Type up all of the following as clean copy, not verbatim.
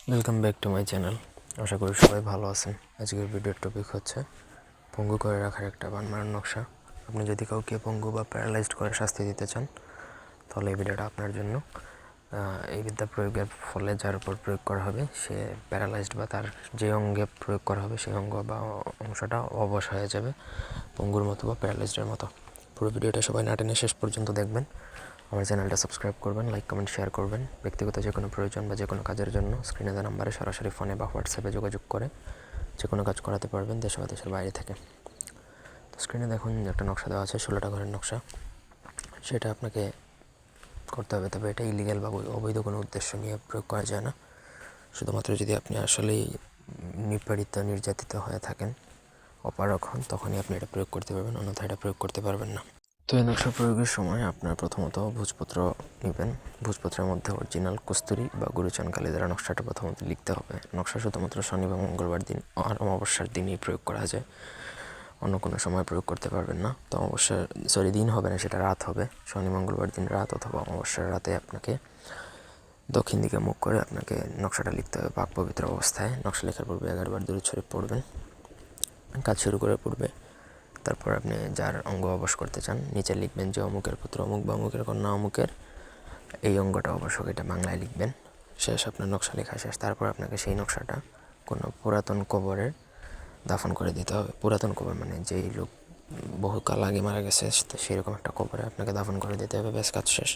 Welcome back to my channel. আশা করি সবাই ভালো আছেন। আজকের ভিডিওর টপিক হচ্ছে পঙ্গু করে রাখার একটা বান মারার নকশা। আপনি যদি কাউকে পঙ্গু বা প্যারালাইজড করে শাস্তি দিতে চান তাহলে এই ভিডিওটা আপনার জন্য। এই বিদ্যা প্রয়োগের ফলে যার উপর প্রয়োগ করা হবে সে প্যারালাইজড বা তার যে অঙ্গে প্রয়োগ করা হবে সেই অঙ্গ বা অংশটা অবশ হয়ে যাবে পঙ্গুর মতো বা প্যারালাইজডের মতো। পুরো ভিডিওটা সবাই না টেনে শেষ পর্যন্ত দেখবেন। আমার চ্যানেলটা সাবস্ক্রাইব করবেন, লাইক কমেন্ট শেয়ার করবেন। ব্যক্তিগত যে কোনো প্রয়োজন বা যে কোনো কাজের জন্য স্ক্রিনে দেওয়া নাম্বারে সরাসরি ফোনে বা হোয়াটসঅ্যাপে যোগাযোগ করে যে কোনো কাজ করাতে পারবেন দেশ বা দেশের বাইরে থেকে। তো স্ক্রিনে দেখুন একটা নকশা দেওয়া আছে, 16টা ঘরের নকশা। সেটা আপনাকে করতে হবে, তবে এটা ইলিগ্যাল বা অবৈধ কোনো উদ্দেশ্য নিয়ে প্রয়োগ করা যায় না। শুধুমাত্র যদি আপনি আসলেই নিপীড়িত নির্যাতিত হয়ে থাকেন, অপারগ হন, তখনই আপনি এটা প্রয়োগ করতে পারবেন, অন্যথায় এটা প্রয়োগ করতে পারবেন না। তো এই নকশা প্রয়োগের সময় আপনার প্রথমত ভোজপত্র নেবেন। ভোজপত্রের মধ্যে অরিজিনাল কস্তুরি বা গুরুচান কালী দ্বারা নকশাটা প্রথমত লিখতে হবে। নকশা শুধুমাত্র শনি বা মঙ্গলবার দিন আর অমাবস্যার দিনই প্রয়োগ করা যায়, অন্য কোনো সময় প্রয়োগ করতে পারবেন না। তো দিন হবে না, সেটা রাত হবে। শনি মঙ্গলবার দিন রাত অথবা অমাবস্যার রাতে আপনাকে দক্ষিণ দিকে মুখ করে আপনাকে নকশাটা লিখতে হবে পাক পবিত্র অবস্থায়। নকশা লেখার পূর্বে 11বার দুরূদ শরীফ পড়বেন। কাজ শুরু করে পূর্বে তারপর আপনি যার অঙ্গ অবশ করতে চান নিচে লিখবেন যে অমুকের পুত্র অমুক বা অমুকের কন্যা অমুকের এই অঙ্গটা অবশ্যক, এটা বাংলায় লিখবেন। শেষ, আপনার নকশা লেখা শেষ। তারপর আপনাকে সেই নকশাটা কোনো পুরাতন কবরে দাফন করে দিতে হবে। পুরাতন কবর মানে যেই লোক বহুকাল আগে মারা গেছে সেরকম একটা কবরে আপনাকে দাফন করে দিতে হবে। ব্যাস, কাজ শেষ।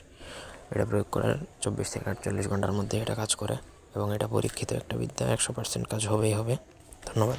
এটা প্রয়োগ করার 24 থেকে 48 ঘন্টার মধ্যে এটা কাজ করে এবং এটা পরীক্ষিত একটা বিদ্যা, 100% কাজ হবেই হবে। ধন্যবাদ।